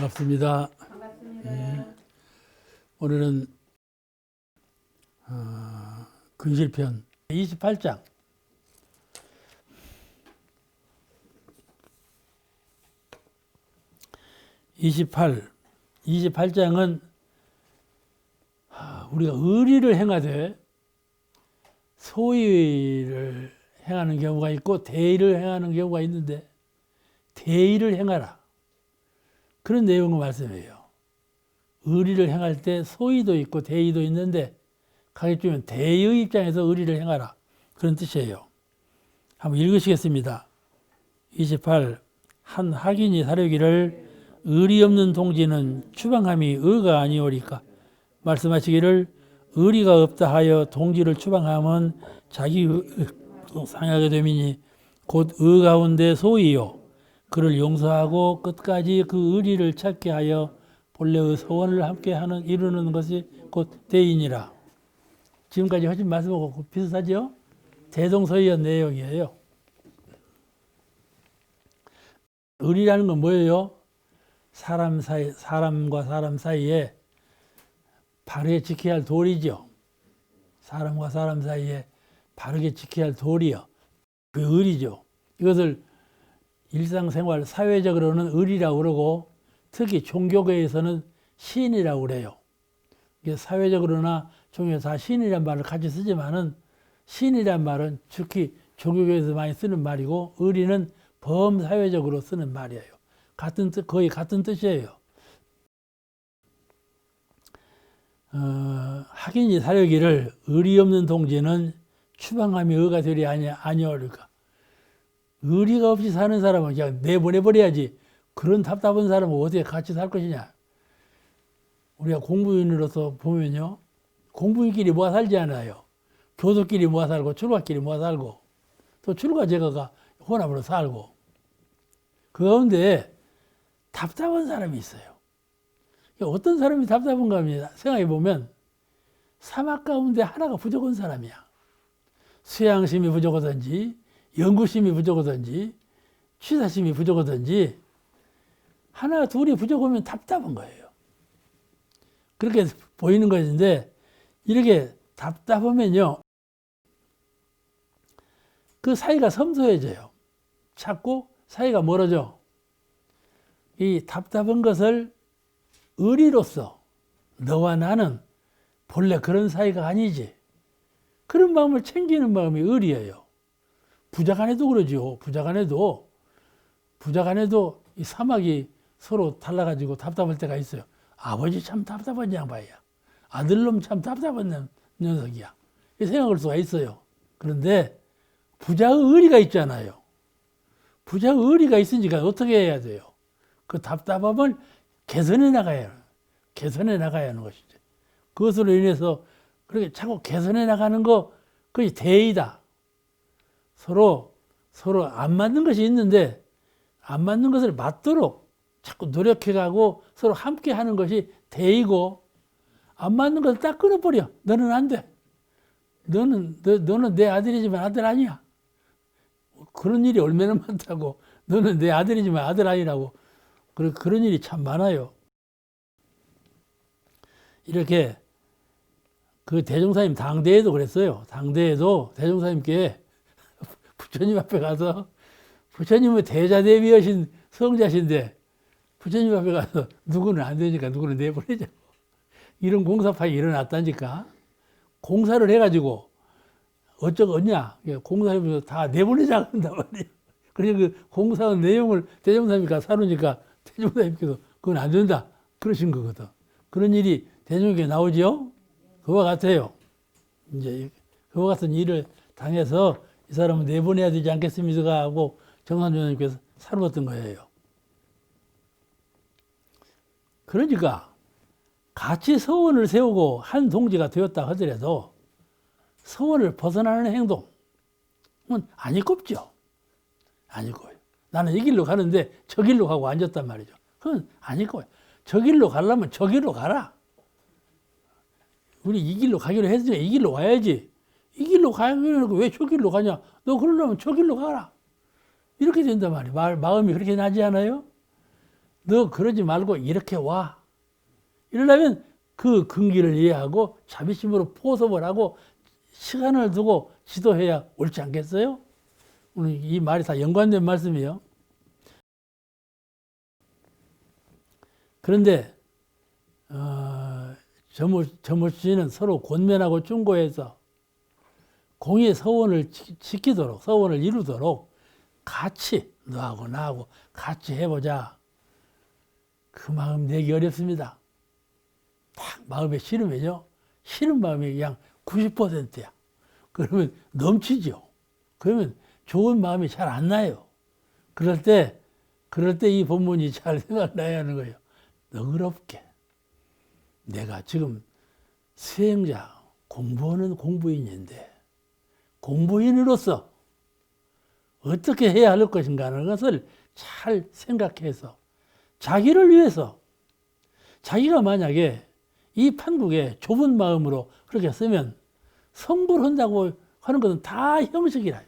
반갑습니다. 오늘은 근실편 28장. 28장은 우리가 의리를 행하되 소의를 행하는 경우가 있고 대의를 행하는 경우가 있는데 대의를 행하라. 그런 내용의 말씀이에요. 의리를 행할 때 소의도 있고 대의도 있는데 가급적이면 대의 입장에서 의리를 행하라. 그런 뜻이에요. 한번 읽으시겠습니다. 28. 한 학인이 사려기를 의리 없는 동지는 추방함이 의가 아니오리까. 말씀하시기를 의리가 없다 하여 동지를 추방하면 자기 상하게 됨이니 곧 의 가운데 소이요. 그를 용서하고 끝까지 그 의리를 찾게 하여 본래의 소원을 함께 이루는 것이 곧 대인이라. 지금까지 하신 말씀하고 비슷하죠? 대동소이한 내용이에요. 의리라는 건 뭐예요? 사람과 사람 사이에 바르게 지켜야 할 도리죠. 사람과 사람 사이에 바르게 지켜야 할 도리요. 그 의리죠. 이것을 일상생활 사회적으로는 의리라고 그러고 특히 종교계에서는 신이라고 그래요. 사회적으로나 종교에서 다 신이란 말을 같이 쓰지만은 신이란 말은 특히 종교계에서 많이 쓰는 말이고 의리는 범사회적으로 쓰는 말이에요. 같은 뜻, 거의 같은 뜻이에요. 학인이 사려기를 의리 없는 동지는 추방함이 의가 되리 아니오리까. 의리가 없이 사는 사람은 그냥 내보내버려야지. 그런 답답한 사람은 어떻게 같이 살 것이냐. 우리가 공부인으로서 보면요. 공부인끼리 모아 살지 않아요. 교도끼리 모아 살고 출가끼리 모아 살고 또 출가 제가가 혼합으로 살고 그 가운데 답답한 사람이 있어요. 어떤 사람이 답답한가 합니다. 생각해 보면 사막 가운데 하나가 부족한 사람이야. 수양심이 부족하든지 연구심이 부족하든지 취사심이 부족하든지 하나 둘이 부족하면 답답한 거예요. 그렇게 보이는 것인데 이렇게 답답하면요. 그 사이가 섬소해져요. 자꾸 사이가 멀어져. 이 답답한 것을 의리로서 너와 나는 본래 그런 사이가 아니지. 그런 마음을 챙기는 마음이 의리예요. 부자간에도 그러죠. 부자간에도 이 사막이 서로 달라가지고 답답할 때가 있어요. 아버지 참 답답한 양반이야. 아들놈 참 답답한 녀석이야. 이 생각할 수가 있어요. 그런데 부자의 의리가 있잖아요. 부자의 의리가 있으니까 어떻게 해야 돼요? 그 답답함을 개선해 나가야 하는 것이죠. 그것으로 인해서 그렇게 자꾸 개선해 나가는 거, 그것이 대의다. 서로 안 맞는 것이 있는데 안 맞는 것을 맞도록 자꾸 노력해가고 서로 함께 하는 것이 대의고, 안 맞는 것을 딱 끊어버려. 너는 안 돼. 너는 내 아들이지만 아들 아니야. 그런 일이 얼마나 많다고. 너는 내 아들이지만 아들 아니라고. 그런 일이 참 많아요. 이렇게 그 대종사님 당대에도 그랬어요. 당대에도 대종사님께 부처님 앞에 가서 부처님은 대자대비하신 성자신데 부처님 앞에 가서 누구는 안 되니까 누구는 내보내자고. 이런 공사파이 일어났다니까. 공사를 해가지고 어쩌겠냐. 공사하면서 다 내보내자고 한단 말이에요. 그래서 그 공사한 내용을 대종사님이 가서 사놓으니까 대종사님께서 그건 안 된다. 그러신 거거든. 그런 일이 대중에게 나오죠. 그와 같아요. 이제 그와 같은 일을 당해서 이 사람은 내보내야 되지 않겠습니까? 하고 정산조사님께서 사놓았던 거예요. 그러니까 같이 서원을 세우고 한 동지가 되었다 하더라도 서원을 벗어나는 행동은 안 이꼽죠. 안 이꼽아요. 나는 이 길로 가는데 저 길로 가고 앉았단 말이죠. 그건 안 이꼽아요. 저 길로 가려면 저 길로 가라. 우리 이 길로 가기로 했으니까 이 길로 가야지. 이 길로 가기로 해놓고 왜 저 길로 가냐? 너 그러려면 저 길로 가라. 이렇게 된단 말이에요. 마음이 그렇게 나지 않아요? 너 그러지 말고 이렇게 와. 이러려면 그 근기를 이해하고 자비심으로 포섭을 하고 시간을 두고 지도해야 옳지 않겠어요? 오늘 이 말이 다 연관된 말씀이에요. 그런데 저모씨는 서로 권면하고 충고해서 공의 서원을 지키도록, 서원을 이루도록 같이 너하고 나하고 같이 해보자. 그 마음 내기 어렵습니다. 딱 마음에 싫으면요. 싫은 마음이 그냥 90%야. 그러면 넘치죠. 그러면 좋은 마음이 잘 안 나요. 그럴 때 이 본문이 잘 생각나야 하는 거예요. 너그럽게. 내가 지금 수행자, 공부하는 공부인인데, 공부인으로서 어떻게 해야 할 것인가 하는 것을 잘 생각해서 자기를 위해서, 자기가 만약에 이 판국에 좁은 마음으로 그렇게 쓰면 성불 한다고 하는 것은 다 형식이라요.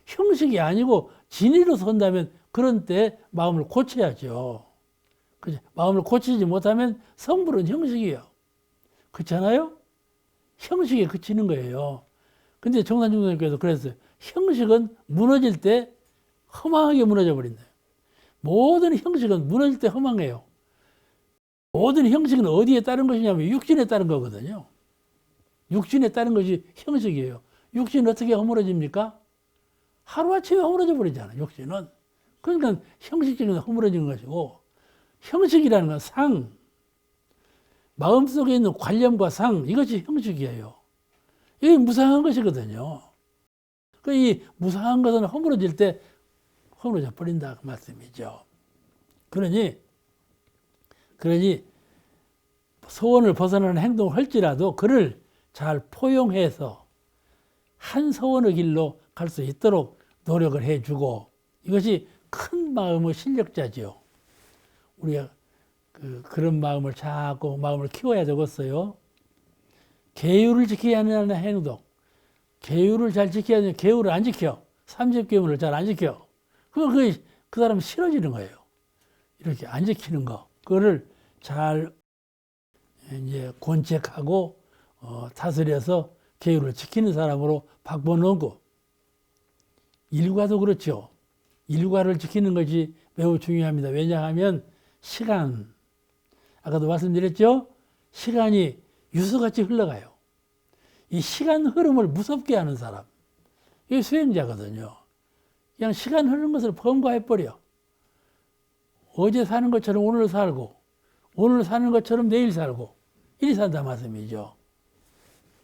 형식이 아니고 진리로서 한다면 그런 때 마음을 고쳐야죠. 그죠? 마음을 고치지 못하면 성불은 형식이에요. 그렇잖아요? 형식에 그치는 거예요. 근데 정산중생님께서 그랬어요. 형식은 무너질 때 허망하게 무너져 버린다. 모든 형식은 무너질 때 허망해요. 모든 형식은 어디에 따른 것이냐면 육신에 따른 거거든요. 육신에 따른 것이 형식이에요. 육신은 어떻게 허물어집니까? 하루아침에 허물어져 버리잖아요. 육신은. 그러니까 형식적인 허물어진 것이고, 형식이라는 건 상, 마음속에 있는 관념과 상, 이것이 형식이에요. 이게 무상한 것이거든요. 이 무상한 것은 허물어질 때 허물어져 버린다 그 말씀이죠. 그러니 소원을 벗어나는 행동을 할지라도 그를 잘 포용해서 한 소원의 길로 갈 수 있도록 노력을 해주고, 이것이 큰 마음의 실력자죠. 우리가 그런 마음을 자꾸 마음을 키워야 되겠어요. 계율을 지켜야 하는 행동. 계율을 잘 지켜야 되는, 계율을 안 지켜. 30계율을 잘 안 지켜. 그럼 그 사람은 싫어지는 거예요. 이렇게 안 지키는 거. 그거를 잘 이제 권책하고 다스려서 계율을 지키는 사람으로 바꿔놓고, 일과도 그렇죠. 일과를 지키는 것이 매우 중요합니다. 왜냐하면 시간, 아까도 말씀드렸죠? 시간이 유서같이 흘러가요. 이 시간 흐름을 무섭게 하는 사람, 이게 수행자거든요. 그냥 시간 흐르는 것을 범과해버려. 어제 사는 것처럼 오늘 살고, 오늘 사는 것처럼 내일 살고, 이리 산다 말씀이죠.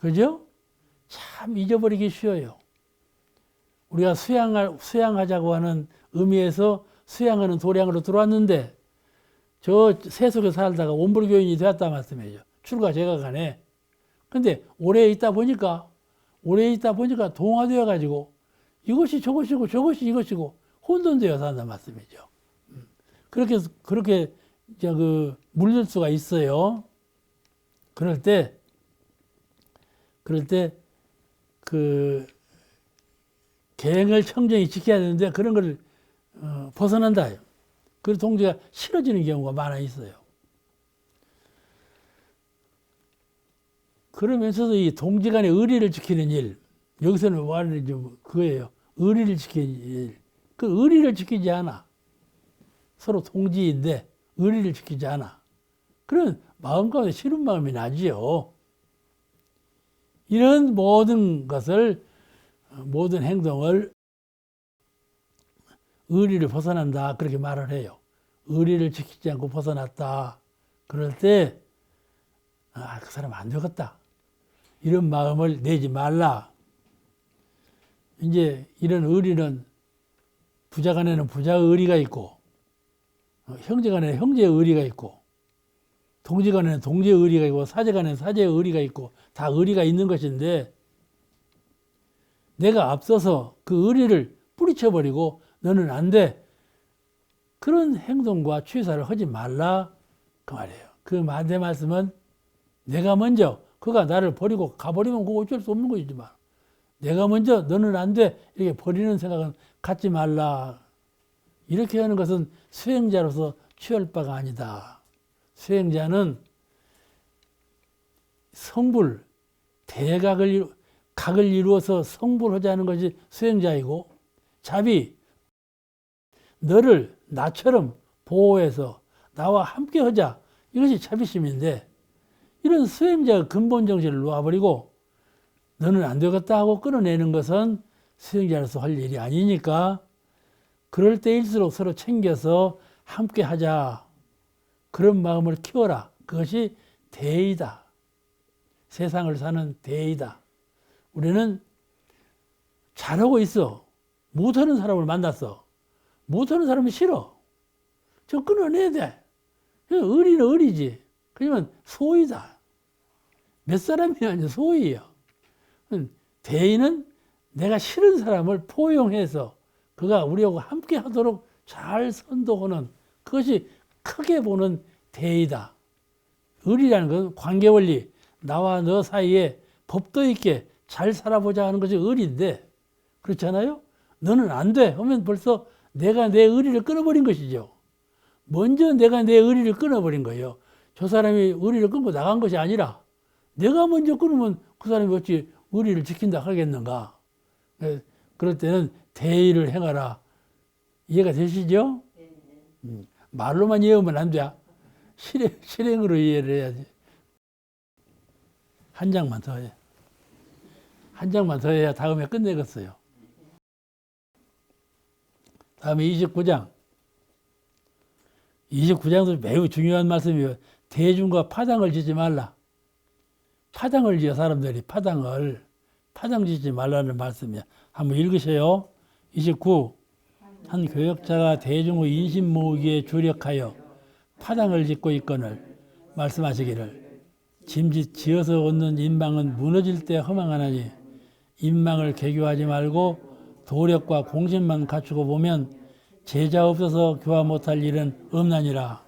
그죠? 참 잊어버리기 쉬워요. 우리가 수양하자고 하는 의미에서 수양하는 도량으로 들어왔는데, 저 세속에 살다가 원불교인이 되었다 말씀이죠. 출가 제가간에. 근데 오래 있다 보니까 동화되어 가지고 이것이 저것이고 저것이 이것이고 혼돈되어 산다 말씀이죠. 그렇게 이제 물들 수가 있어요. 그럴 때 계행을 청정히 지켜야 되는데 그런 걸 벗어난다. 그 동지가 싫어지는 경우가 많아 있어요. 그러면서도 이 동지 간의 의리를 지키는 일, 여기서는 말하는 좀 그거예요. 의리를 지키는 일. 그 의리를 지키지 않아. 서로 동지인데 의리를 지키지 않아. 그런 마음 가운데 싫은 마음이 나지요. 이런 모든 행동을 의리를 벗어난다. 그렇게 말을 해요. 의리를 지키지 않고 벗어났다. 그럴 때, 그 사람 안 되겠다. 이런 마음을 내지 말라. 이제 이런 의리는 부자 간에는 부자의 의리가 있고, 형제 간에는 형제의 의리가 있고, 동지 간에는 동지의 의리가 있고, 사제 간에는 사제의 의리가 있고, 다 의리가 있는 것인데, 내가 앞서서 그 의리를 뿌리쳐버리고 너는 안 돼. 그런 행동과 취사를 하지 말라. 그 말이에요. 내 말씀은 내가 먼저 그가 나를 버리고 가버리면 그거 어쩔 수 없는 것이지만 내가 먼저 너는 안 돼. 이렇게 버리는 생각은 갖지 말라. 이렇게 하는 것은 수행자로서 취할 바가 아니다. 수행자는 성불, 각을 이루어서 성불하자는 것이 수행자이고, 자비, 너를 나처럼 보호해서 나와 함께 하자. 이것이 자비심인데, 이런 수행자의 근본 정신을 놓아버리고 너는 안 되겠다 하고 끊어내는 것은 수행자로서 할 일이 아니니까, 그럴 때일수록 서로 챙겨서 함께 하자. 그런 마음을 키워라. 그것이 대의다. 세상을 사는 대의다. 우리는 잘하고 있어. 못하는 사람을 만났어. 못하는 사람이 싫어. 저 끊어내야 돼. 의리는 의리지. 그러면 소이다. 몇 사람이 아니라 소이요. 대의는 내가 싫은 사람을 포용해서 그가 우리하고 함께 하도록 잘 선도하는, 그것이 크게 보는 대의다. 의리라는 건 관계원리, 나와 너 사이에 법도 있게 잘 살아보자 하는 것이 의리인데, 그렇잖아요? 너는 안 돼 하면 벌써 내가 내 의리를 끊어버린 것이죠. 먼저 내가 내 의리를 끊어버린 거예요. 저 사람이 의리를 끊고 나간 것이 아니라 내가 먼저 끊으면 그 사람이 어찌 의리를 지킨다 하겠는가. 그럴 때는 대의를 행하라. 이해가 되시죠? 말로만 이해하면 안 돼. 실행으로 이해를 해야지. 한 장만 더 해. 한 장만 더 해야 다음에 끝내겠어요. 다음에 29장. 29장도 매우 중요한 말씀이에요. 대중과 파당을 짓지 말라. 파당을 지어 사람들이 파당 짓지 말라는 말씀이야. 한번 읽으세요. 29. 한 교역자가 대중의 인심 모으기에 주력하여 파당을 짓고 있거늘 말씀하시기를, 짐짓 지어서 얻는 인망은 무너질 때 허망하나니 인망을 개교하지 말고 도력과 공신만 갖추고 보면 제자 없어서 교화 못할 일은 없나니라.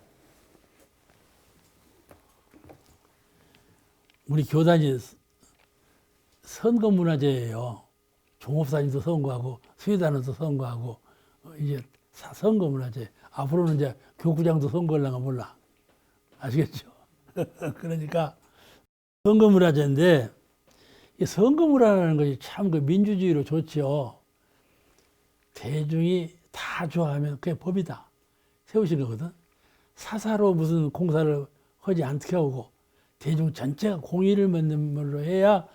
우리 교단이 선거문화제예요. 종업사님도 선거하고 수의단원도 선거하고 이제 선거문화제. 앞으로는 이제 교구장도 선거하려나 몰라. 아시겠죠? 그러니까 선거문화제인데, 이 선거문화라는 것이 참 그 민주주의로 좋죠. 대중이 다 좋아하면 그게 법이다. 세우신 거거든. 사사로 무슨 공사를 하지 않게 하고 대중 전체가 공의를 맺는 걸로 해야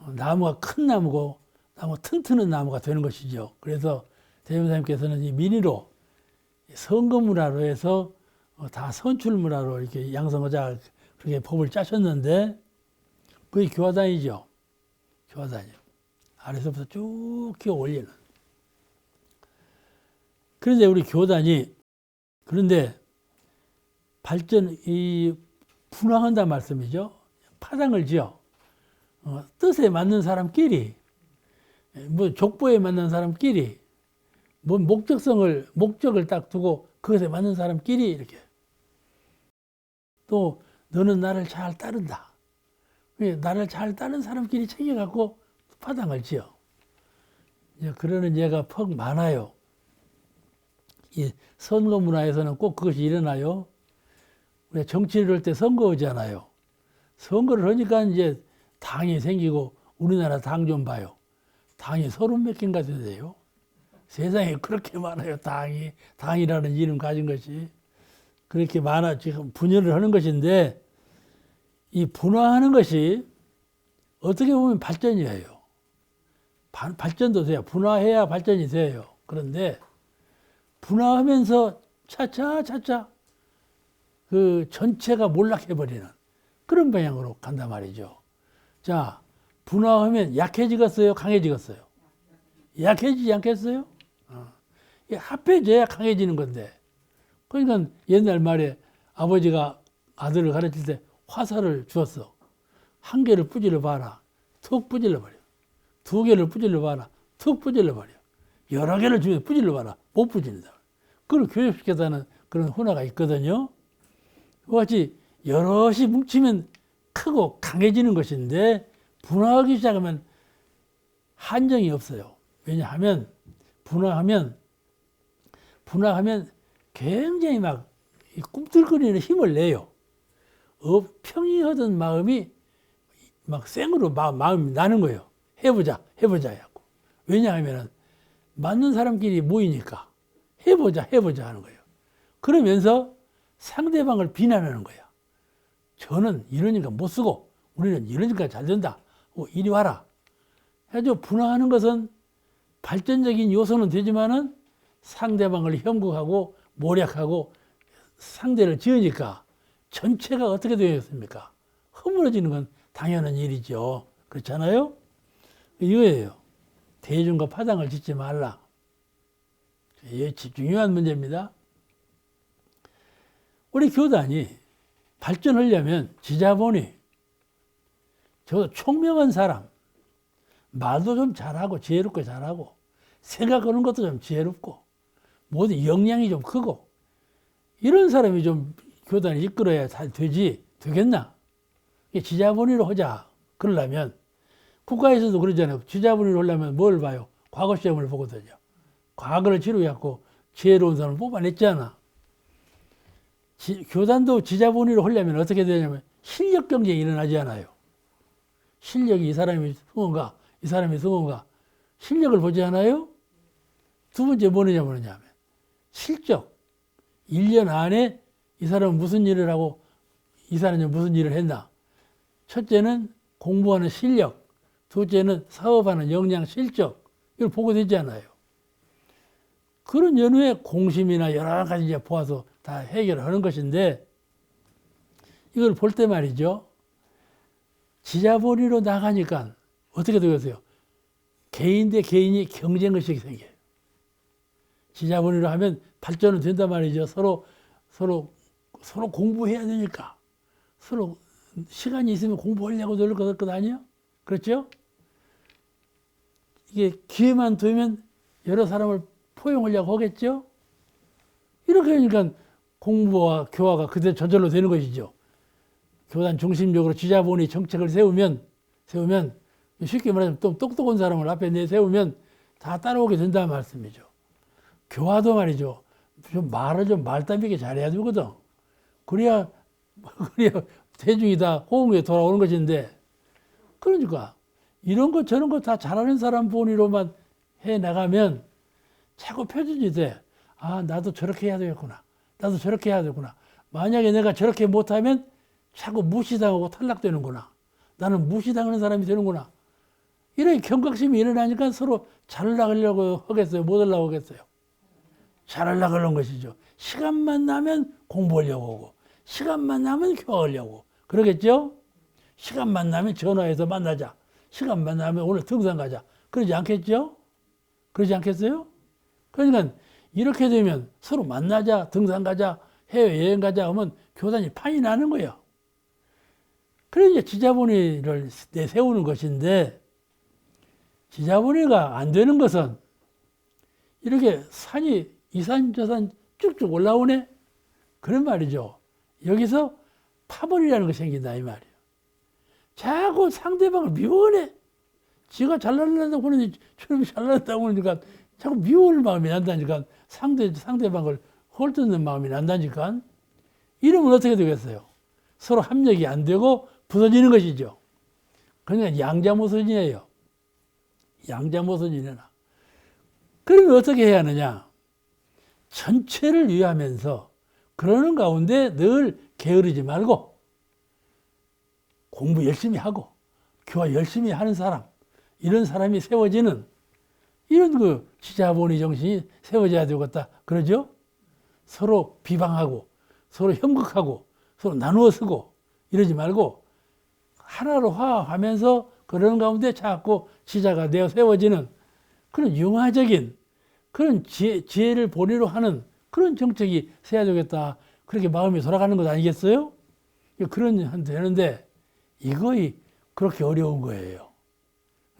나무가 큰 나무고 나무 튼튼한 나무가 되는 것이죠. 그래서 대종사님께서는 이 민의로 선거문화로 해서 다 선출문화로 이렇게 양성하자 그렇게 법을 짜셨는데, 그게 교화단이죠. 교화단이요. 아래서부터 쭉 키워 올리는. 그런데 우리 교단이, 그런데 분화한다 말씀이죠. 파당을 지어. 뜻에 맞는 사람끼리, 족보에 맞는 사람끼리, 목적을 딱 두고 그것에 맞는 사람끼리 이렇게. 또 너는 나를 잘 따른다. 나를 잘 따른 사람끼리 챙겨갖고 파당을 지어. 그러는 예가 퍽 많아요. 이 선거 문화에서는 꼭 그것이 일어나요. 우리가 정치를 할 때 선거하잖아요. 선거를 하니까 이제 당이 생기고, 우리나라 당 좀 봐요. 당이 30몇 개인가 되세요. 세상에 그렇게 많아요. 당이라는 이름 가진 것이. 그렇게 많아, 지금 분열을 하는 것인데, 이 분화하는 것이 어떻게 보면 발전이에요. 발전도 돼요. 분화해야 발전이 돼요. 그런데 분화하면서 차차 그 전체가 몰락해버리는 그런 방향으로 간단 말이죠. 자, 분화하면 약해지겠어요? 강해지겠어요? 약해지지 않겠어요? 합해져야 강해지는 건데. 그러니까 옛날 말에 아버지가 아들을 가르칠 때 화살을 주었어. 한 개를 부질러 봐라. 툭 부질러 버려. 두 개를 부질러 봐라. 툭 부질러 버려. 여러 개를 주면 부질러 봐라. 못 부질린다. 그걸 교육시켰다는 그런 훈화가 있거든요. 그같이 여럿이 뭉치면 크고 강해지는 것인데, 분화하기 시작하면 한정이 없어요. 왜냐하면 분화하면 굉장히 막 꿈틀거리는 힘을 내요. 평이하던 마음이 막 생으로 마음이 나는 거예요. 해보자 해갖고. 왜냐하면 맞는 사람끼리 모이니까 해보자 하는 거예요. 그러면서 상대방을 비난하는 거야. 저는 이러니까 못 쓰고 우리는 이러니까 잘 된다. 이리 와라. 해서 분화하는 것은 발전적인 요소는 되지만은 상대방을 형국하고 모략하고 상대를 지으니까 전체가 어떻게 되겠습니까? 허물어지는 건 당연한 일이죠. 그렇잖아요? 이거예요. 대중과 파당을 짓지 말라. 이게 중요한 문제입니다. 우리 교단이 발전하려면 지자본이 저 총명한 사람, 말도 좀 잘하고 지혜롭고 잘하고 생각하는 것도 좀 지혜롭고 모든 역량이 좀 크고 이런 사람이 좀 교단을 이끌어야 되겠나? 지자본위로 하자. 그러려면 국가에서도 그러잖아요. 지자본위로 하려면 뭘 봐요? 과거 시험을 보거든요. 과거를 치료해갖고 지혜로운 사람을 뽑아냈잖아. 교단도 지자본위로 하려면 어떻게 되냐면 실력 경쟁이 일어나지 않아요. 실력이 이 사람이 승원가, 이 사람이 승원가. 실력을 보지 않아요? 두 번째 뭐냐면 실적. 1년 안에 이 사람은 무슨 일을 하고 이 사람이 무슨 일을 했나. 첫째는 공부하는 실력, 둘째는 사업하는 역량, 실적. 이걸 보고 되지 않아요. 그런 연후에 공심이나 여러 가지 이제 보아서 다 해결하는 것인데 이걸 볼 때 말이죠. 지자본위로 나가니까 어떻게 되겠어요? 개인 대 개인이 경쟁의식이 생겨요. 지자본위로 하면 발전은 된단 말이죠. 서로 공부해야 되니까. 서로 시간이 있으면 공부하려고 노력할 것 아니에요? 그렇죠? 이게 기회만 되면 여러 사람을 포용하려고 하겠죠? 이렇게 하니까 공부와 교화가 그대로 저절로 되는 것이죠. 교단 중심적으로 지자본위 정책을 세우면 쉽게 말하면 또 똑똑한 사람을 앞에 내세우면 다 따라오게 된다는 말씀이죠. 교화도 말이죠. 말을 좀 말단비게 잘해야 되거든. 그래야 대중이 다 호응에 돌아오는 것인데, 그러니까 이런 거 저런 거 다 잘하는 사람 본위로만 해 나가면 자꾸 표준이 돼. 아, 나도 저렇게 해야 되겠구나. 나도 저렇게 해야 되구나. 만약에 내가 저렇게 못하면 자꾸 무시당하고 탈락되는구나. 나는 무시당하는 사람이 되는구나. 이런 경각심이 일어나니까 서로 잘나가려고 하겠어요? 못 하려고 하겠어요? 잘하려고 하는 것이죠. 시간만 나면 공부하려고 하고, 시간만 나면 교화하려고. 그러겠죠? 시간만 나면 전화해서 만나자. 시간만 나면 오늘 등산 가자. 그러지 않겠죠? 그러지 않겠어요? 그러니까 이렇게 되면 서로 만나자, 등산 가자, 해외여행 가자 하면 교단이 판이 나는 거예요. 그래서 지자본위를 내세우는 것인데, 지자본위가 안 되는 것은 이렇게 산이 이산 저산 쭉쭉 올라오네? 그런 말이죠. 여기서 파벌이라는 것이 생긴다 이 말이에요. 자꾸 상대방을 미워하네. 지가 잘난다고 그러니 저놈이 잘난다고 그러니까 자꾸 미워할 마음이 난다니까. 상대방을 헐뜯는 마음이 난다니까. 이러면 어떻게 되겠어요? 서로 합력이 안 되고 부서지는 것이죠. 그러니까 양자모선이에요. 양자모선이나. 그러면 어떻게 해야 하느냐? 전체를 위하면서 그러는 가운데 늘 게으르지 말고 공부 열심히 하고 교화 열심히 하는 사람, 이런 사람이 세워지는 이런 그 지자본위 정신이 세워져야 되겠다. 그러죠? 서로 비방하고 서로 형극하고 서로 나누어 쓰고 이러지 말고 하나로 화합하면서 그러는 가운데 자꾸 지자가 되어 세워지는 그런 융화적인 그런 지혜를 본위로 하는 그런 정책이 세야 되겠다. 그렇게 마음이 돌아가는 것 아니겠어요? 그런 한테 되는데 이거이 그렇게 어려운 거예요.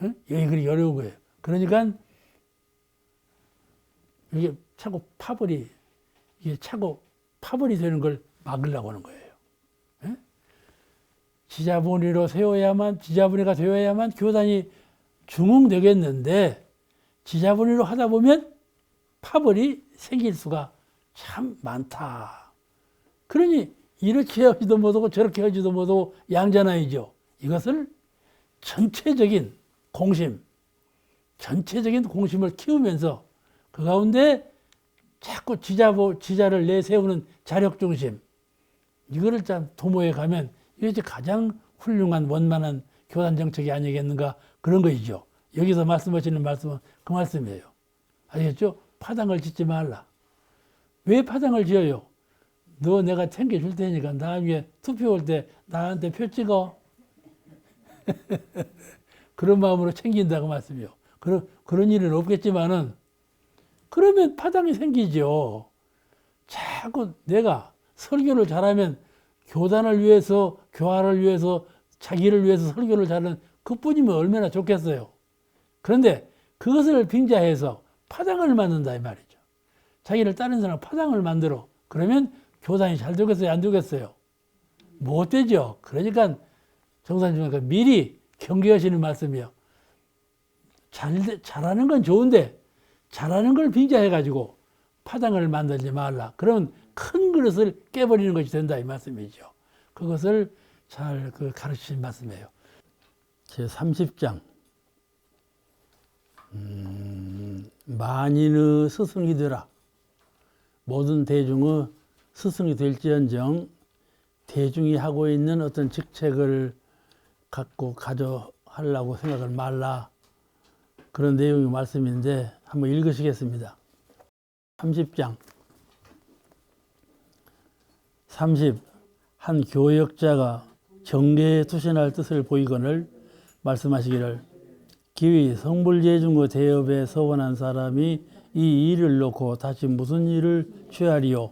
응? 이게 그렇게 어려운 거예요. 그러니까 이게 자꾸 파벌이 되는 걸 막으려고 하는 거예요. 응? 지자본위로 지자본위가 되어야만 교단이 중흥되겠는데 지자본위로 하다 보면 파벌이 생길 수가 참 많다. 그러니 이렇게 하지도 못하고 저렇게 하지도 못하고 양자나이죠. 이것을 전체적인 공심, 전체적인 공심을 키우면서 그 가운데 자꾸 지자를 내세우는 자력중심, 이거를 참 도모해 가면 이것이 가장 훌륭한 원만한 교단 정책이 아니겠는가, 그런 것이죠. 여기서 말씀하시는 말씀은 그 말씀이에요. 아시겠죠? 파당을 짓지 말라. 왜 파당을 지어요? 너 내가 챙겨줄 테니까 나중에 투표 올 때 나한테 표 찍어. 그런 마음으로 챙긴다고 말씀이요. 그런 일은 없겠지만은, 그러면 파당이 생기죠. 자꾸 내가 설교를 잘하면 교단을 위해서, 교화를 위해서, 자기를 위해서 설교를 잘하는 그뿐이면 얼마나 좋겠어요. 그런데 그것을 빙자해서 파당을 만든다 이 말이죠. 자기를 따르는 사람 파당을 만들어. 그러면 교단이 잘 되겠어요, 안 되겠어요? 못 되죠. 그러니까 정산주님께서 미리 경계하시는 말씀이요. 잘하는 건 좋은데 잘하는 걸 빙자해가지고 파당을 만들지 말라. 그러면 큰 그릇을 깨버리는 것이 된다 이 말씀이죠. 그것을 잘 가르치신 말씀이에요. 제 30장 만인의 스승이 되라. 모든 대중의 스승이 될지언정 대중이 하고 있는 어떤 직책을 갖고 가져하려고 생각을 말라. 그런 내용의 말씀인데 한번 읽으시겠습니다. 30장 30. 한 교역자가 정례에 투신할 뜻을 보이거늘 말씀하시기를 기위 성불제중의 대업에 서원한 사람이 이 일을 놓고 다시 무슨 일을 취하리요.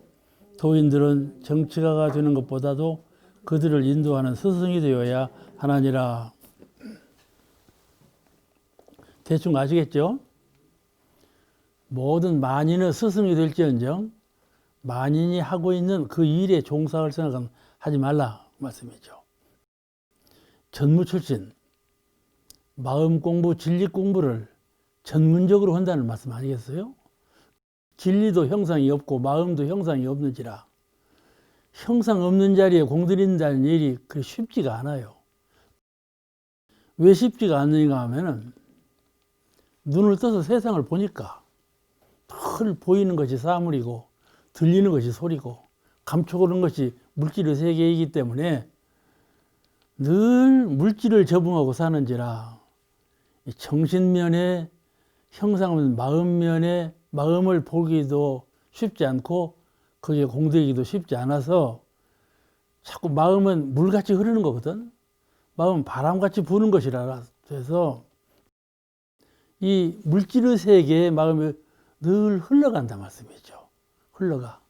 도인들은 정치가가 되는 것보다도 그들을 인도하는 스승이 되어야 하나니라. 대충 아시겠죠? 모든 만인의 스승이 될지언정 만인이 하고 있는 그 일에 종사할 생각은 하지 말라 말씀이죠. 전무 출신, 마음 공부, 진리 공부를 전문적으로 한다는 말씀 아니겠어요? 진리도 형상이 없고 마음도 형상이 없는지라 형상 없는 자리에 공들인다는 일이 그리 쉽지가 않아요. 왜 쉽지가 않는가 하면은 눈을 떠서 세상을 보니까 늘 보이는 것이 사물이고 들리는 것이 소리고 감촉하는 것이 물질의 세계이기 때문에 늘 물질을 적응하고 사는지라 정신면에 형상은 마음면에 마음을 보기도 쉽지 않고 거기에 공들이기도 쉽지 않아서 자꾸 마음은 물같이 흐르는 거거든. 마음은 바람같이 부는 것이라 그래서 이 물질의 세계에 마음이 늘 흘러간다 말씀이죠. 흘러가.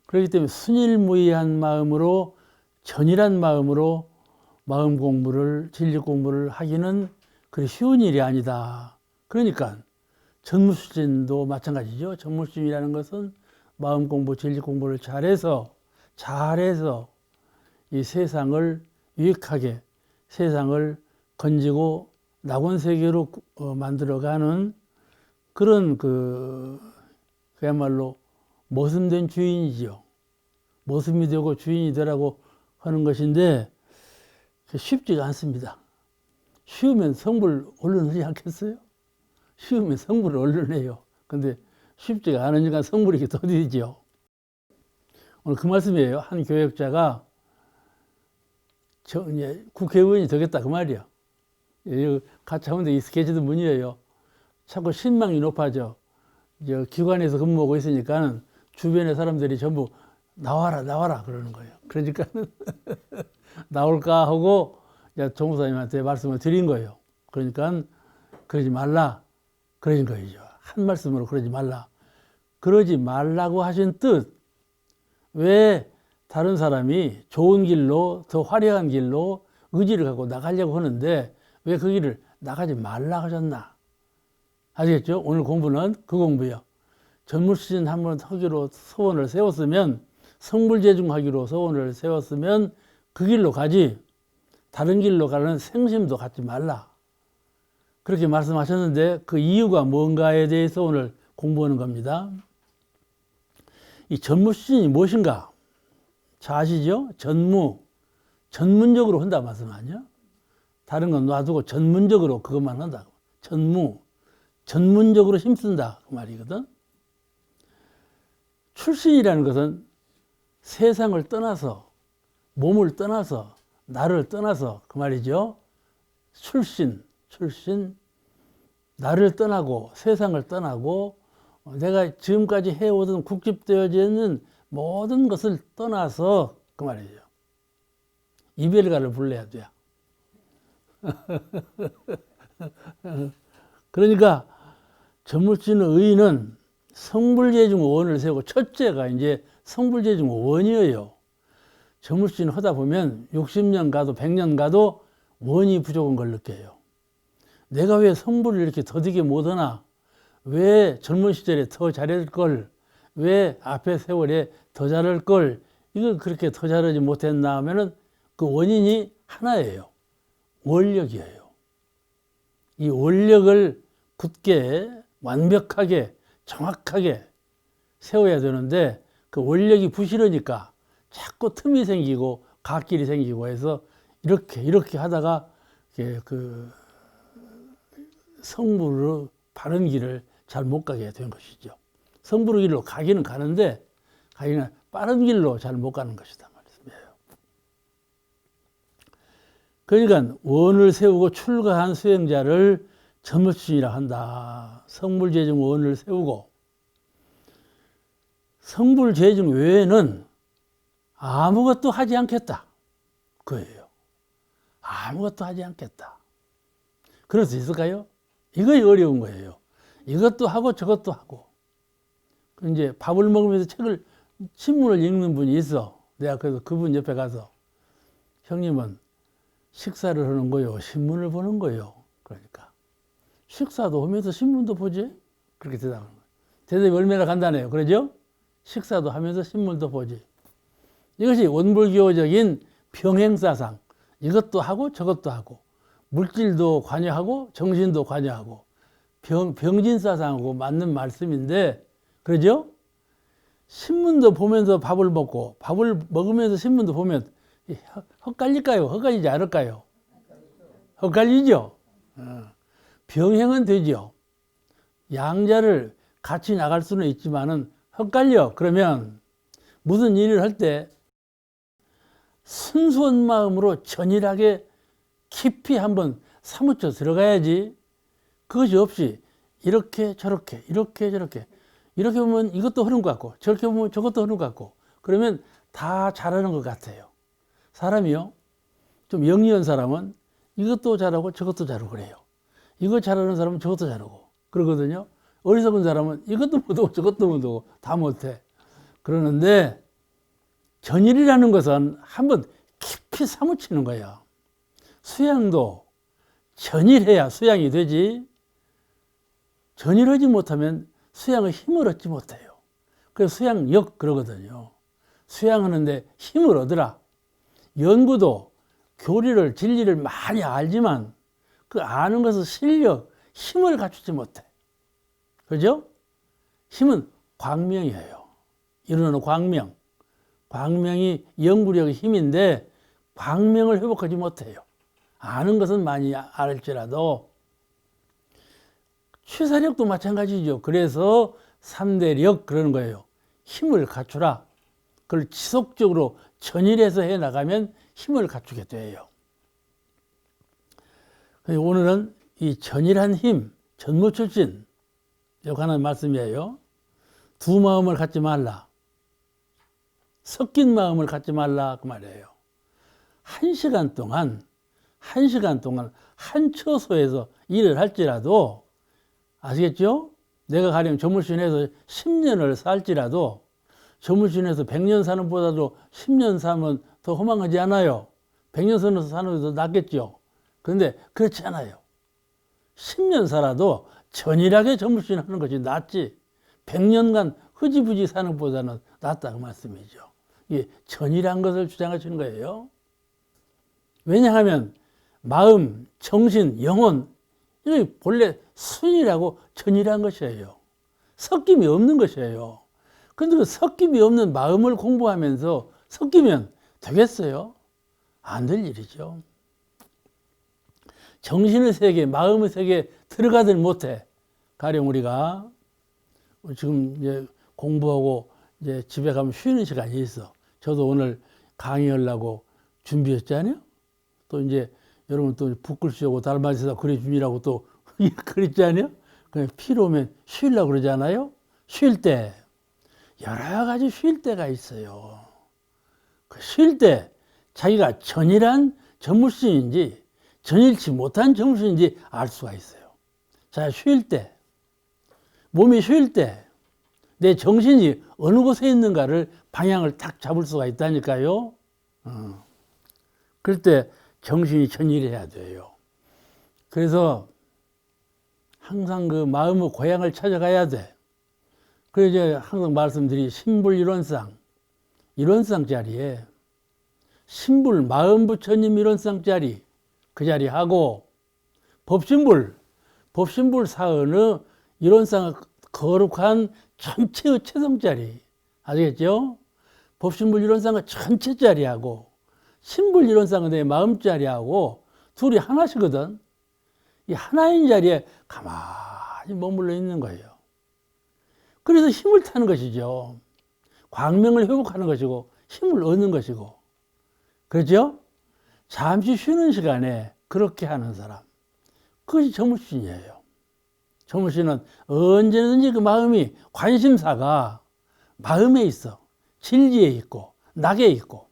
그렇기 때문에 순일무이한 마음으로 전일한 마음으로 마음 공부를 진리 공부를 하기는 그리 쉬운 일이 아니다. 그러니까 전무수진도 마찬가지죠. 전무수진이라는 것은 마음 공부, 진리 공부를 잘해서 이 세상을 유익하게 세상을 건지고 낙원 세계로 만들어가는 그런 그야말로 모습된 주인이죠. 모습이 되고 주인이 되라고 하는 것인데 쉽지가 않습니다. 쉬우면 성불 얼른 하지 않겠어요? 쉬우면 성불을 얼른 해요. 근데 쉽지가 않으니까 성불이 더디죠. 오늘 그 말씀이에요. 한 교역자가 이제 국회의원이 되겠다 그 말이야. 같이 하면 익숙해지던 분이에요. 자꾸 신망이 높아져. 이제 기관에서 근무하고 있으니까 주변의 사람들이 전부 나와라 그러는 거예요. 그러니까 나올까 하고 종무사님한테 말씀을 드린 거예요. 그러니까 그러지 말라 그러신 거죠. 한 말씀으로 그러지 말라. 그러지 말라고 하신 뜻, 왜 다른 사람이 좋은 길로 더 화려한 길로 의지를 갖고 나가려고 하는데 왜 그 길을 나가지 말라 하셨나? 아시겠죠? 오늘 공부는 그 공부예요. 전무수진 한번 하기로 소원을 세웠으면 성불제중하기로 소원을 세웠으면 그 길로 가지 다른 길로 가는 생심도 갖지 말라. 그렇게 말씀하셨는데 그 이유가 뭔가에 대해서 오늘 공부하는 겁니다. 이 전무신이 무엇인가? 자, 아시죠? 전문적으로 한다 말씀 아니야? 다른 건 놔두고 전문적으로 그것만 한다. 전문적으로 힘쓴다 그 말이거든. 출신이라는 것은 세상을 떠나서, 몸을 떠나서, 나를 떠나서 그 말이죠. 출신, 나를 떠나고 세상을 떠나고 내가 지금까지 해오던 국집되어져 있는 모든 것을 떠나서 그 말이죠. 이별가를 불러야 돼. 그러니까 전무치는 의인은 성불재중 원을 세우고, 첫째가 이제 성불재중 원이에요. 전무치는 하다 보면 60년 가도 100년 가도 원이 부족한 걸 느껴요. 내가 왜 성불을 이렇게 더디게 못하나? 왜 젊은 시절에 더 잘할 걸? 왜 앞에 세월에 더 잘할 걸? 이걸 그렇게 더 잘하지 못했나 하면은 그 원인이 하나예요. 원력이에요. 이 원력을 굳게, 완벽하게, 정확하게 세워야 되는데 그 원력이 부실하니까 자꾸 틈이 생기고 갓길이 생기고 해서 이렇게 하다가 그 성불로 바른 길을 잘 못 가게 된 것이죠. 성불의 길로 가기는 가는데 빠른 길로 잘 못 가는 것이다 말이에요. 그러니까 원을 세우고 출가한 수행자를 전무치이라 한다. 성불재중 원을 세우고, 성불재중 외에는 아무것도 하지 않겠다 그거예요. 아무것도 하지 않겠다. 그럴 수 있을까요? 이거 어려운 거예요. 이것도 하고 저것도 하고. 이제 밥을 먹으면서 신문을 읽는 분이 있어. 내가 그래서 그분 옆에 가서, 형님은 식사를 하는 거요, 신문을 보는 거요? 그러니까 식사도 하면서 신문도 보지? 그렇게 대답하는 거예요. 대답이 얼마나 간단해요. 그러죠? 식사도 하면서 신문도 보지. 이것이 원불교적인 병행사상. 이것도 하고 저것도 하고, 물질도 관여하고 정신도 관여하고, 병진사상하고 맞는 말씀인데, 그러죠? 신문도 보면서 밥을 먹고, 밥을 먹으면서 신문도 보면 헛갈릴까요? 헛갈리지 않을까요? 헛갈리죠? 병행은 되죠. 양자를 같이 나갈 수는 있지만은 헛갈려. 그러면 무슨 일을 할 때 순수한 마음으로 전일하게 깊이 한번 사무쳐 들어가야지. 그것이 없이 이렇게 저렇게 이렇게 보면 이것도 하는 것 같고 저렇게 보면 저것도 하는 것 같고, 그러면 다 잘하는 것 같아요. 사람이요, 좀 영리한 사람은 이것도 잘하고 저것도 잘하고 그래요. 이거 잘하는 사람은 저것도 잘하고 그러거든요. 어리석은 사람은 이것도 못하고 저것도 못하고 다 못해. 그러는데 전일이라는 것은 한번 깊이 사무치는 거예요. 수양도 전일해야 수양이 되지, 전일하지 못하면 수양의 힘을 얻지 못해요. 그래서 수양역 그러거든요. 수양하는데 힘을 얻으라. 연구도 교리를, 진리를 많이 알지만 그 아는 것은 실력, 힘을 갖추지 못해. 그죠? 힘은 광명이에요. 이루는 광명. 광명이 연구력의 힘인데 광명을 회복하지 못해요. 아는 것은 많이 알지라도. 취사력도 마찬가지죠. 그래서 3대력 그러는 거예요. 힘을 갖추라. 그걸 지속적으로 전일해서 해나가면 힘을 갖추게 돼요. 오늘은 이 전일한 힘, 전무출신, 이거 하나의 말씀이에요. 두 마음을 갖지 말라. 섞인 마음을 갖지 말라 그 말이에요. 1시간 동안 한 처소에서 일을 할지라도, 아시겠죠? 내가 가령 전무신에서 10년을 살지라도 전무신에서 100년 사는 보다도 10년 사면 더 허망하지 않아요. 100년 사는 것도 낫겠죠. 그런데 그렇지 않아요. 10년 살아도 전일하게 전무신 하는 것이 낫지 100년간 흐지부지 사는 것보다는 낫다 그 말씀이죠. 이게 전일한 것을 주장하시는 거예요. 왜냐하면 마음, 정신, 영혼, 이게 본래 순이라고 전일한 것이에요. 섞임이 없는 것이에요. 근데 그 섞임이 없는 마음을 공부하면서 섞이면 되겠어요? 안 될 일이죠. 정신의 세계, 마음의 세계에 들어가들 못해. 가령 우리가 지금 이제 공부하고 이제 집에 가면 쉬는 시간이 있어. 저도 오늘 강의하려고 준비했잖아요. 또 이제 여러분 또 붓글씨 오고 달맞이에다 그려주느라고 또 그랬잖아요. 그냥 필요하면 쉬려고 그러잖아요. 쉴 때 여러 가지 쉴 때가 있어요. 그 쉴 때 자기가 전일한 전무신인지 전일치 못한 전무신인지 알 수가 있어요. 자, 쉴 때, 몸이 쉴 때 내 정신이 어느 곳에 있는가를 방향을 딱 잡을 수가 있다니까요. 그럴 때 정신이 전일해야 돼요. 그래서 항상 그 마음의 고향을 찾아가야 돼. 그래서 이제 항상 말씀드린 신불일원상, 일원상 자리에 신불 마음부처님 일원상 자리 그 자리 하고 법신불 사언의 일원상 거룩한 전체의 최성 자리 아시겠죠? 법신불 일원상은 전체 자리하고 신불 일원상은 내 마음 자리하고 둘이 하나시거든. 이 하나인 자리에 가만히 머물러 있는 거예요. 그래서 힘을 타는 것이죠. 광명을 회복하는 것이고 힘을 얻는 것이고. 그렇죠? 잠시 쉬는 시간에 그렇게 하는 사람. 그것이 정무신이에요. 정무신은 언제든지 그 마음이 관심사가 마음에 있어. 진리에 있고 낙에 있고.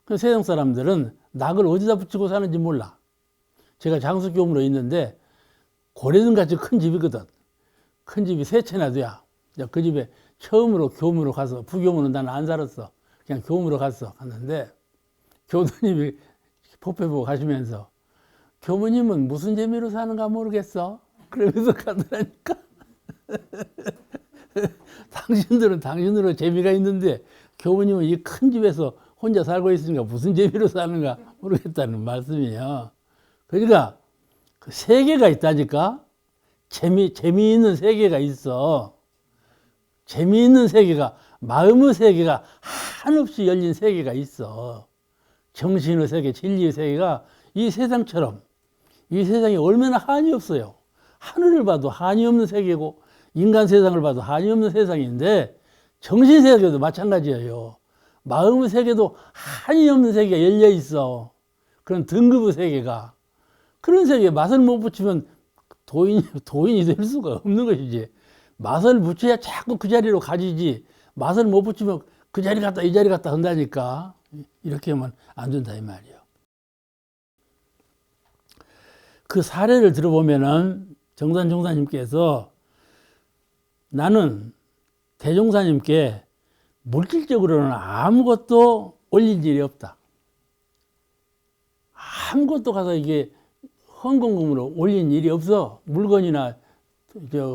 그 세상 사람들은 낙을 어디다 붙이고 사는지 몰라. 제가 장수교무로 있는데 고래등같이 큰 집이거든. 큰 집이 세 채나 돼야. 그 집에 처음으로 교무로 가서, 부교무는 나는 안 살았어. 그냥 교무로 갔는데 교도님이 법회 보고 가시면서 교무님은 무슨 재미로 사는가 모르겠어. 그러면서 가더라니까. 당신들은 재미가 있는데 교무님은 이 큰 집에서 혼자 살고 있으니까 무슨 재미로 사는가 모르겠다는 말씀이에요. 그러니까 그 세계가 있다니까. 재미있는 세계가 있어. 재미있는 세계가, 마음의 세계가 한없이 열린 세계가 있어. 정신의 세계, 진리의 세계가 이 세상처럼, 이 세상이 얼마나 한이 없어요. 하늘을 봐도 한이 없는 세계고 인간 세상을 봐도 한이 없는 세상인데 정신 세계도 마찬가지예요. 마음의 세계도 한이 없는 세계가 열려 있어. 그런 등급의 세계가. 그런 세계에 맛을 못 붙이면 도인이 될 수가 없는 것이지. 맛을 붙여야 자꾸 그 자리로 가지지. 맛을 못 붙이면 그 자리 갔다 이 자리 갔다 한다니까. 이렇게 하면 안 된다 이 말이에요. 그 사례를 들어보면은 정산종사님께서 나는 대종사님께 물질적으로는 아무것도 올린 일이 없다. 아무것도 가서 이게 헌금으로 올린 일이 없어. 물건이나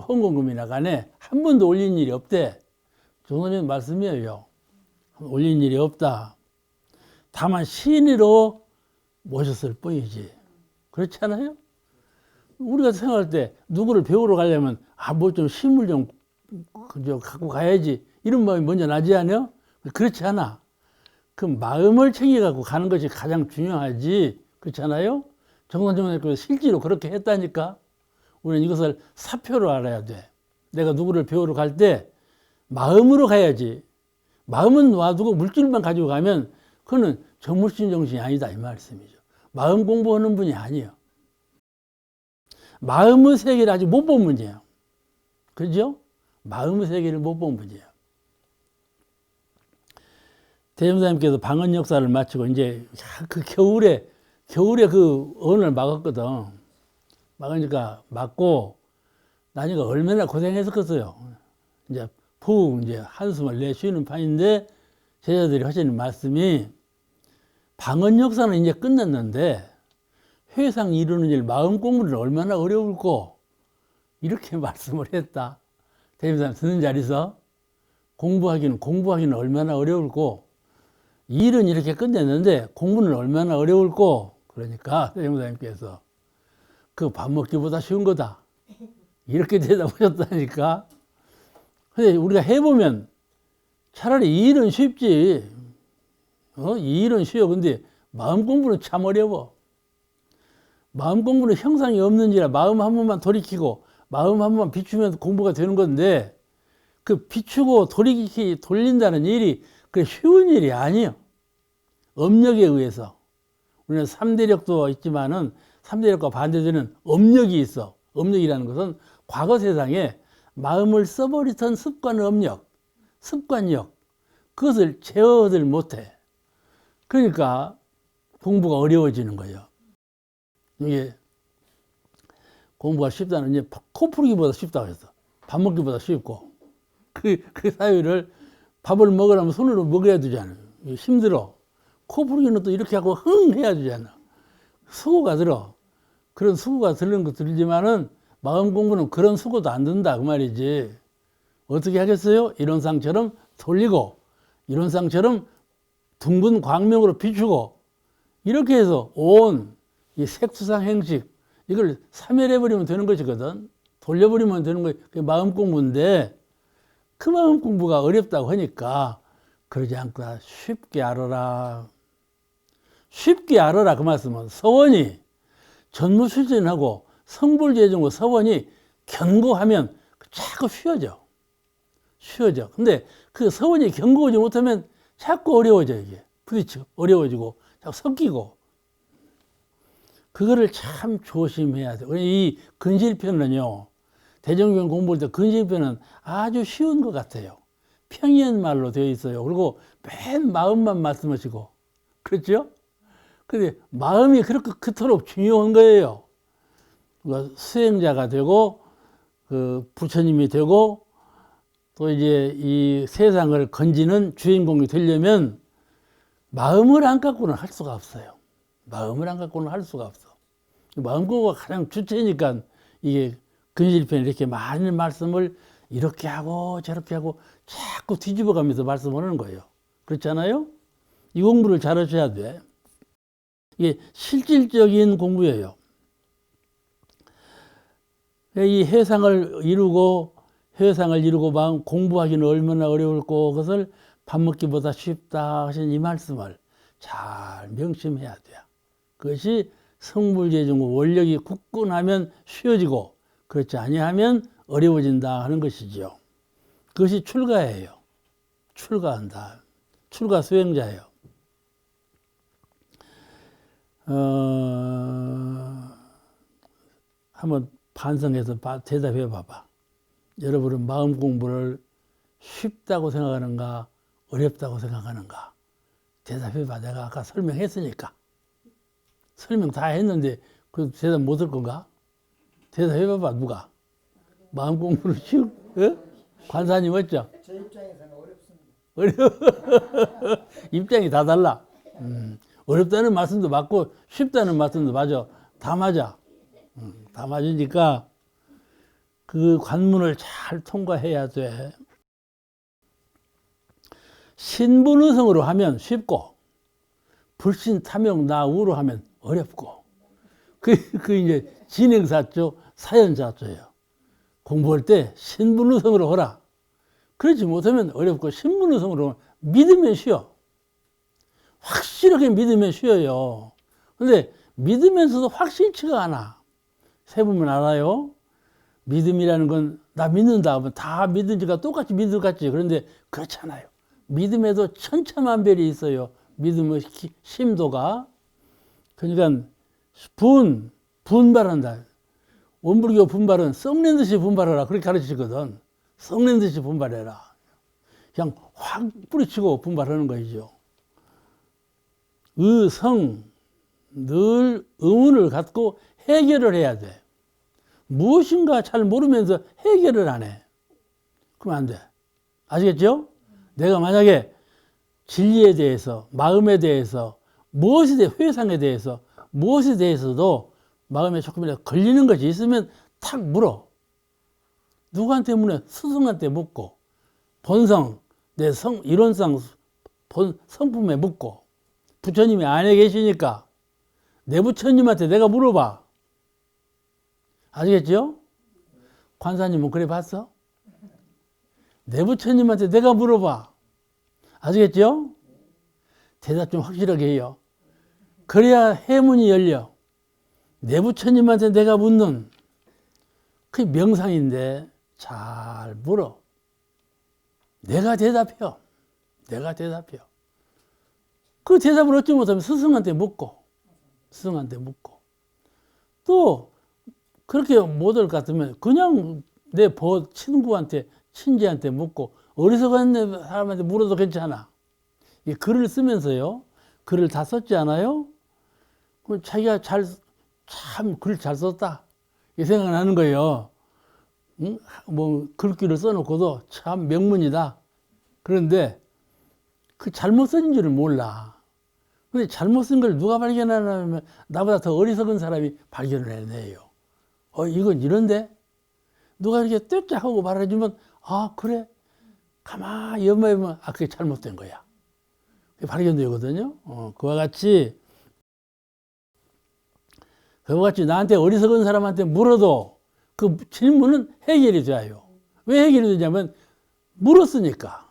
헌금이나 간에 한 번도 올린 일이 없대. 종사님 말씀이에요. 올린 일이 없다. 다만 신의로 모셨을 뿐이지. 그렇지 않아요? 우리가 생각할 때 누구를 배우러 가려면 뭐 좀 신물 좀 갖고 가야지 이런 마음이 먼저 나지 않아요? 그렇지 않아. 그 마음을 챙겨갖고 가는 것이 가장 중요하지. 그렇지 않아요? 정선정선님께서 실제로 그렇게 했다니까. 우리는 이것을 사표로 알아야 돼. 내가 누구를 배우러 갈 때 마음으로 가야지. 마음은 놔두고 물질만 가지고 가면 그거는 정물신 정신이 아니다 이 말씀이죠. 마음 공부하는 분이 아니에요. 마음의 세계를 아직 못 본 분이에요. 그죠? 마음의 세계를 못 본 분이에요. 대종사님께서 방언 역사를 마치고 이제 그 겨울에 그 언을 막았거든. 막으니까 막고 나니까 얼마나 고생했었겠어요. 이제 푹 이제 한숨을 내쉬는 판인데 제자들이 하시는 말씀이 방언 역사는 이제 끝났는데 회상 이루는 일 마음 공부는 얼마나 어려울고 이렇게 말씀을 했다. 대종사님 듣는 자리에서 공부하기는 얼마나 어려울고 일은 이렇게 끝냈는데 공부는 얼마나 어려울고 그러니까 대종사님께서 그 밥 먹기보다 쉬운 거다. 이렇게 대답하셨다니까. 근데 우리가 해보면 차라리 이 일은 쉽지. 이 일은 쉬워. 근데 마음 공부는 참 어려워. 마음 공부는 형상이 없는지라 마음 한 번만 돌이키고 마음 한 번만 비추면 공부가 되는 건데 그 비추고 돌린다는 일이 그 쉬운 일이 아니에요. 업력에 의해서. 우리는 3대력도 있지만은 3대력과 반대되는 업력이 있어. 업력이라는 것은 과거 세상에 마음을 써버리던 습관 업력, 습관력, 그것을 제어들 못해. 그러니까 공부가 어려워지는 거예요. 이게 공부가 쉽다는, 이제 코 풀기보다 쉽다고 했어. 밥 먹기보다 쉽고. 그 사유를 밥을 먹으려면 손으로 먹어야 되잖아요. 힘들어. 코 풀기는 또 이렇게 하고 해야 되잖아. 수고가 들어. 그런 수고가 드는 거 들지만은 마음 공부는 그런 수고도 안 든다. 그 말이지. 어떻게 하겠어요? 이론상처럼 돌리고, 이론상처럼 둥근 광명으로 비추고, 이렇게 해서 온 이 색수상 행식, 이걸 사멸해버리면 되는 것이거든. 돌려버리면 되는 거, 그게 마음 공부인데, 그 마음 공부가 어렵다고 하니까, 그러지 않고 쉽게 알아라. 쉽게 알아라. 그 말씀은 서원이 전무술전하고 성불재정과 서원이 견고하면 자꾸 쉬워져. 쉬워져. 근데 그 서원이 견고하지 못하면 자꾸 어려워져, 이게. 부딪히고, 어려워지고, 자꾸 섞이고. 그거를 참 조심해야 돼. 이 근실편은요, 대정경 공부할 때 근실편은 아주 쉬운 것 같아요. 평이한말로 되어 있어요. 그리고 맨 마음만 말씀하시고. 그렇죠? 근데 마음이 그렇게 그토록 중요한 거예요. 그러니까 수행자가 되고, 그 부처님이 되고, 또 이제 이 세상을 건지는 주인공이 되려면 마음을 안 갖고는 할 수가 없어요. 마음을 안 갖고는 할 수가 없어. 마음 공부가 가장 주체니까 이게 근실편에 이렇게 많은 말씀을 이렇게 하고 저렇게 하고 자꾸 뒤집어 가면서 말씀하는 거예요. 그렇잖아요? 이 공부를 잘 하셔야 돼. 이게 실질적인 공부예요. 이 해상을 이루고 마음 공부하기는 얼마나 어려울고 그것을 밥 먹기보다 쉽다 하신 이 말씀을 잘 명심해야 돼요. 그것이 성불재정 원력이 굳건하면 쉬워지고 그렇지 아니하면 어려워진다 하는 것이죠. 그것이 출가예요. 출가한다. 출가 수행자예요. 한번 반성해서 대답해 봐봐. 여러분은 마음 공부를 쉽다고 생각하는가 어렵다고 생각하는가 대답해 봐. 내가 아까 설명했으니까. 설명 다 했는데 그 대답 못 할 건가? 대답해 봐봐. 누가? 마음 공부를 관사님 맞죠? 제 입장에서는 어렵습니다. 어려워. 입장이 다 달라. 어렵다는 말씀도 맞고 쉽다는 말씀도 맞아. 다 맞아. 다 맞으니까 그 관문을 잘 통과해야 돼. 신분의성으로 하면 쉽고 불신 탐욕 나우로 하면 어렵고 그 이제 진행사조 사연사조예요. 공부할 때 신분의성으로 하라. 그렇지 못하면 어렵고 신분의성으로 믿으면 쉬워. 확실하게 믿으면 쉬워요. 근데 믿으면서도 확실치가 않아. 세보면 알아요. 믿음이라는 건 나 믿는다 하면 다 믿은지가 똑같이 믿을 것 같지. 그런데 그렇잖아요. 믿음에도 천차만별이 있어요. 믿음의 심도가. 그러니까 분발한다. 원불교 분발은 썩는 듯이 분발하라. 그렇게 가르치거든. 썩는 듯이 분발해라. 그냥 확 뿌리치고 분발하는 거죠. 의성, 늘 의문을 갖고 해결을 해야 돼. 무엇인가 잘 모르면서 해결을 안 해. 그러면 안 돼. 아시겠죠? 내가 만약에 진리에 대해서, 마음에 대해서, 무엇에 대해, 회상에 대해서, 무엇에 대해서도 마음에 조금이라도 걸리는 것이 있으면 탁 물어. 누구한테 물어? 스승한테 묻고, 본성, 내 이론상 성품에 묻고, 부처님이 안에 계시니까 내 부처님한테 내가 물어봐. 아시겠죠? 관사님은 그래 봤어? 내 부처님한테 내가 물어봐. 아시겠죠? 대답 좀 확실하게 해요. 그래야 해문이 열려. 내 부처님한테 내가 묻는 그 명상인데 잘 물어. 내가 대답해요. 내가 대답해요. 그 대답을 얻지 못하면 스승한테 묻고, 스승한테 묻고. 또 그렇게 못할 것 같으면 그냥 내 친구한테, 친지한테 묻고, 어리석은 사람한테 물어도 괜찮아. 이 글을 쓰면서요, 글을 다 썼지 않아요? 그럼 자기가 참 글 잘 썼다. 이 생각나는 거예요. 응? 뭐 글귀를 써놓고도 참 명문이다. 그런데 그 잘못 쓴 줄을 몰라. 근데 잘못 쓴 걸 누가 발견하냐면 나보다 더 어리석은 사람이 발견을 해내요. 이건 이런데? 누가 이렇게 떼짝 하고 말해주면, 아, 그래? 가만히 연마해보면, 그게 잘못된 거야. 그게 발견되거든요. 그와 같이 나한테 어리석은 사람한테 물어도 그 질문은 해결이 돼요. 왜 해결이 되냐면, 물었으니까.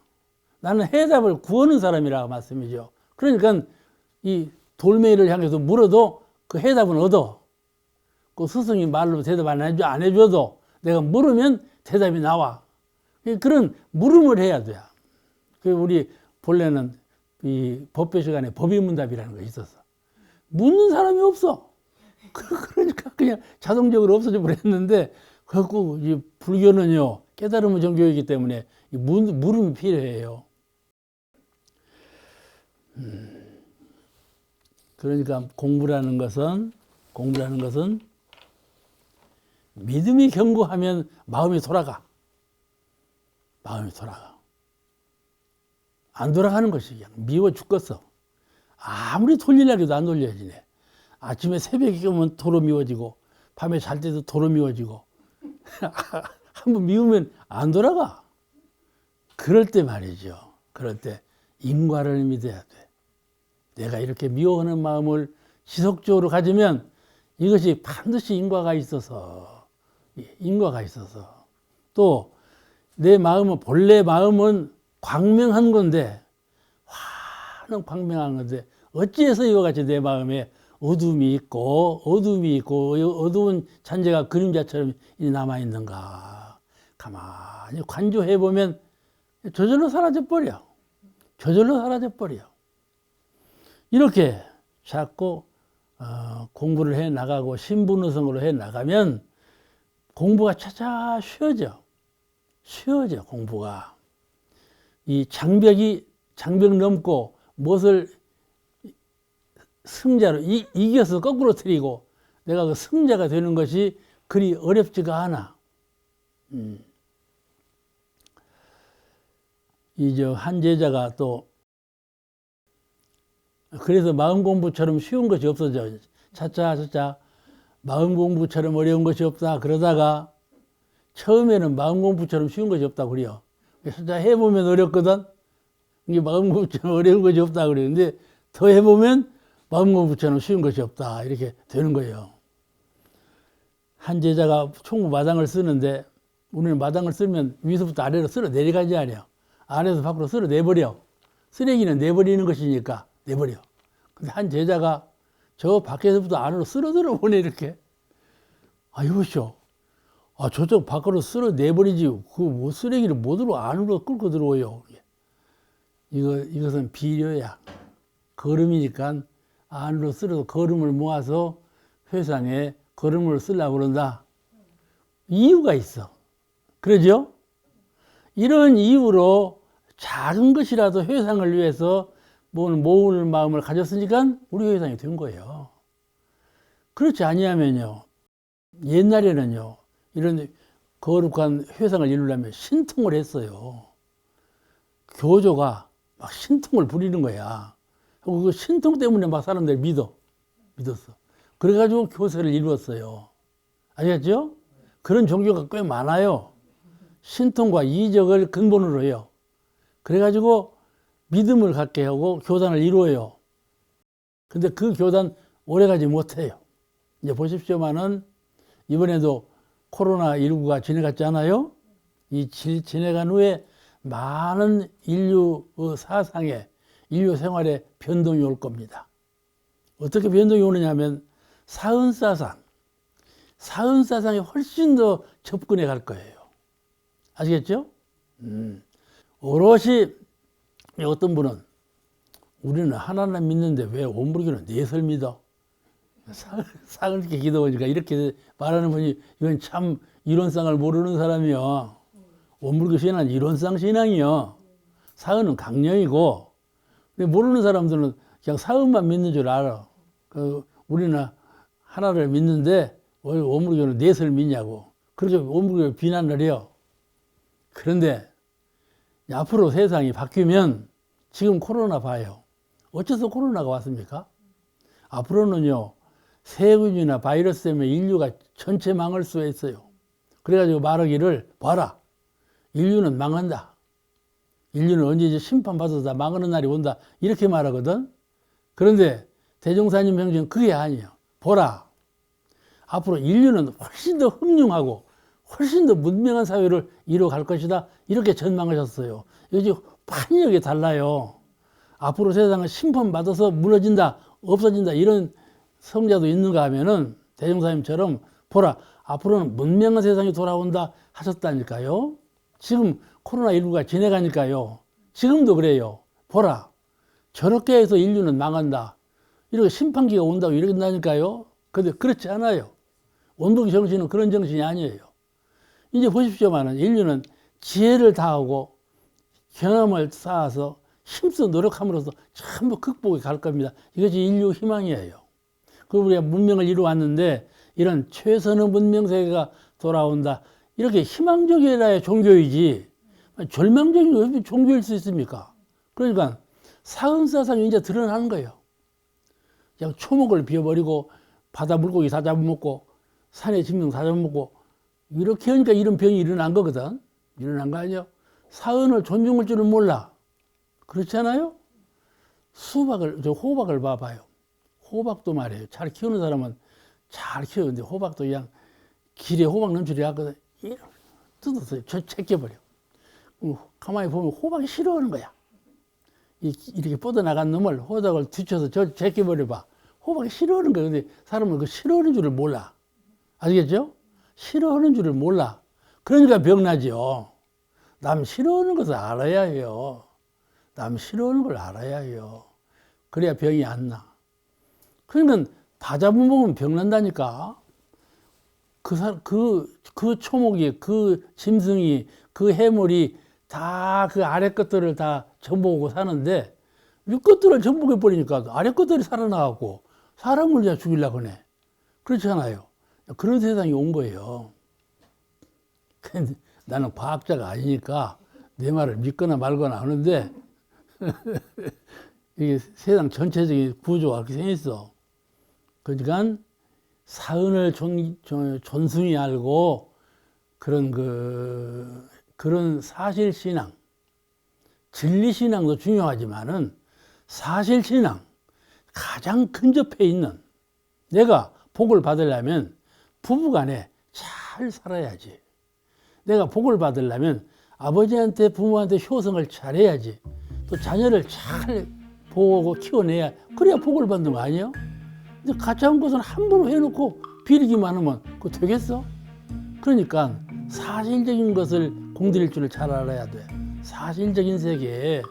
나는 해답을 구하는 사람이라 말씀이죠. 그러니까 이 돌멩이를 향해서 물어도 그 해답은 얻어. 그 스승이 말로 대답 안 해줘도 내가 물으면 대답이 나와. 그런 물음을 해야 돼. 우리 본래는 이 법배 시간에 법의문답이라는 거 있었어. 묻는 사람이 없어. 그러니까 그냥 자동적으로 없어져 버렸는데, 그래갖고 이 불교는요, 깨달음의 종교이기 때문에 물음이 필요해요. 그러니까 공부라는 것은 믿음이 견고하면 마음이 돌아가. 마음이 돌아가. 안 돌아가는 것이 그냥 미워 죽겠어. 아무리 돌리려고 해도 안 돌려지네. 아침에 새벽에 깨면 도로 미워지고, 밤에 잘 때도 도로 미워지고. 한번 미우면 안 돌아가. 그럴 때 말이죠. 그럴 때 인과를 믿어야 돼. 내가 이렇게 미워하는 마음을 지속적으로 가지면 이것이 반드시 인과가 있어서 또 내 마음은, 본래 마음은 광명한 건데, 환한 광명한 건데, 어찌해서 이와 같이 내 마음에 어둠이 있고 어두운 잔재가 그림자처럼 남아있는가. 가만히 관조해보면 저절로 사라져버려. 이렇게 자꾸 공부를 해 나가고 신분의성으로 해 나가면 공부가 차차 쉬워져. 공부가. 이 장벽 넘고 무엇을 승자로 이겨서 거꾸로 틀리고 내가 그 승자가 되는 것이 그리 어렵지가 않아. 한 제자가 또 그래서 마음 공부처럼 쉬운 것이 없어져. 차차 마음 공부처럼 어려운 것이 없다. 그러다가 처음에는 마음 공부처럼 쉬운 것이 없다 그래요. 차차 해보면 어렵거든. 이게 마음 공부처럼 어려운 것이 없다 그러는데 더 해보면 마음 공부처럼 쉬운 것이 없다. 이렇게 되는 거예요. 한 제자가 총무 마당을 쓰는데, 우리는 마당을 쓰면 위에서부터 아래로 쓸어 내려가지 않아요. 안에서 밖으로 쓸어 내버려. 쓰레기는 내버리는 것이니까 내버려. 근데 한 제자가 저 밖에서부터 안으로 쓸어 들어보네, 이렇게. 이보시오. 저쪽 밖으로 쓸어 내버리지. 그 쓰레기를 못으로 안으로 끌고 들어오요. 이것은 비료야. 거름이니까 안으로 쓸어서 거름을 모아서 회상에 거름을 쓰려고 그런다. 이유가 있어. 그러죠? 이런 이유로 작은 것이라도 회상을 위해서 모을 마음을 가졌으니까 우리 회상이 된 거예요. 그렇지 아니하면요. 옛날에는요. 이런 거룩한 회상을 이루려면 신통을 했어요. 교조가 막 신통을 부리는 거야. 그 신통 때문에 막 사람들이 믿었어. 그래가지고 교세를 이루었어요. 아시겠죠? 그런 종교가 꽤 많아요. 신통과 이적을 근본으로 해요. 그래가지고 믿음을 갖게 하고 교단을 이루어요. 근데 그 교단 오래가지 못해요. 이제 보십시오만은 이번에도 코로나19가 지나갔잖아요. 이 지나간 후에 많은 인류 사상에, 인류 생활에 변동이 올 겁니다. 어떻게 변동이 오느냐 하면 사은사상에 훨씬 더 접근해 갈 거예요. 아시겠죠? 오롯이 어떤 분은 우리는 하나님 믿는데 왜 원불교는 넷을 믿어? 상을 이렇게 기도하니까 이렇게 말하는 분이 이건 참 이론상을 모르는 사람이요. 원불교 신앙은 이론상 신앙이요. 사은은 강령이고, 근데 모르는 사람들은 그냥 사은만 믿는 줄 알아. 우리는 하나를 믿는데 왜 원불교는 넷을 믿냐고. 그렇게 원불교를 비난을 해요. 그런데 앞으로 세상이 바뀌면 지금 코로나 봐요. 어째서 코로나가 왔습니까? 앞으로는요, 세균이나 바이러스 때문에 인류가 전체 망할 수가 있어요. 그래가지고 말하기를, 봐라, 인류는 망한다. 인류는 언제 이제 심판받아서 다 망하는 날이 온다. 이렇게 말하거든. 그런데 대종사님 형제는 그게 아니에요. 보라, 앞으로 인류는 훨씬 더 흠륭하고 훨씬 더 문명한 사회를 이뤄갈 것이다. 이렇게 전망하셨어요. 이것이 판이하게 달라요. 앞으로 세상은 심판받아서 무너진다, 없어진다, 이런 성자도 있는가 하면은 대종사님처럼 보라, 앞으로는 문명한 세상이 돌아온다 하셨다니까요. 지금 코로나19가 지나가니까요. 지금도 그래요. 보라, 저렇게 해서 인류는 망한다. 이렇게 심판기가 온다고 이러긴다니까요. 근데 그렇지 않아요. 원불교 정신은 그런 정신이 아니에요. 이제 보십시오만은 인류는 지혜를 다하고 경험을 쌓아서 힘써 노력함으로써 전부 극복해 갈 겁니다. 이것이 인류 희망이에요. 그리고 우리가 문명을 이루어왔는데 이런 최선의 문명 세계가 돌아온다. 이렇게 희망적이라야 종교이지 절망적인 게 종교일 수 있습니까? 그러니까 사은사상이 이제 드러나는 거예요. 그냥 초목을 비워버리고 바다 물고기 다 잡아먹고 산에 짐승 다 잡아먹고 이렇게 하니까 이런 병이 일어난 거거든. 일어난 거 아니에요? 사은을 존중할 줄은 몰라. 그렇지 않아요? 호박을 봐봐요. 호박도 말이에요. 잘 키우는 사람은 잘 키우는데 호박도 그냥 길에 호박 넘치리 하거든. 뜯어서 제껴버려. 가만히 보면 호박이 싫어하는 거야. 이렇게 뻗어나간 놈을 호박을 뒤쳐서 제껴버려봐. 호박이 싫어하는 거야. 근데 사람은 그 싫어하는 줄을 몰라. 아시겠죠? 싫어하는 줄을 몰라. 그러니까 병나죠. 남 싫어하는 것을 알아야 해요. 남 싫어하는 걸 알아야 해요. 그래야 병이 안 나. 그러니까 다 잡아먹으면 병난다니까. 그 초목이, 그 짐승이, 그 해물이 다 그 아래 것들을 다 전복하고 사는데 위 것들을 전복해 버리니까 아래 것들이 살아나가고 사람을 그냥 죽이려고 하네. 그렇지 않아요? 그런 세상이 온 거예요. 근데 나는 과학자가 아니니까 내 말을 믿거나 말거나 하는데 이게 세상 전체적인 구조가 그렇게 생겼어. 그러니까 사은을 존중히 알고 그런 사실신앙, 진리신앙도 중요하지만은 사실신앙, 가장 근접해 있는 내가 복을 받으려면 부부간에 잘 살아야지. 내가 복을 받으려면 아버지한테 부모한테 효성을 잘해야지. 또 자녀를 잘 보고 키워내야 그래야 복을 받는 거 아니에요? 근데 가짜운 것은 함부로 해놓고 비리기만 하면 그거 되겠어? 그러니까 사실적인 것을 공들일 줄을 잘 알아야 돼. 사실적인 세계에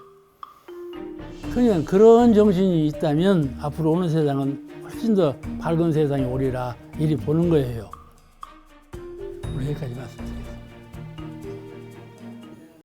그냥 그런 정신이 있다면 앞으로 오는 세상은 훨씬 더 밝은 세상이 오리라 이리 보는 거예요. 오늘 여기까지 말씀드립니다.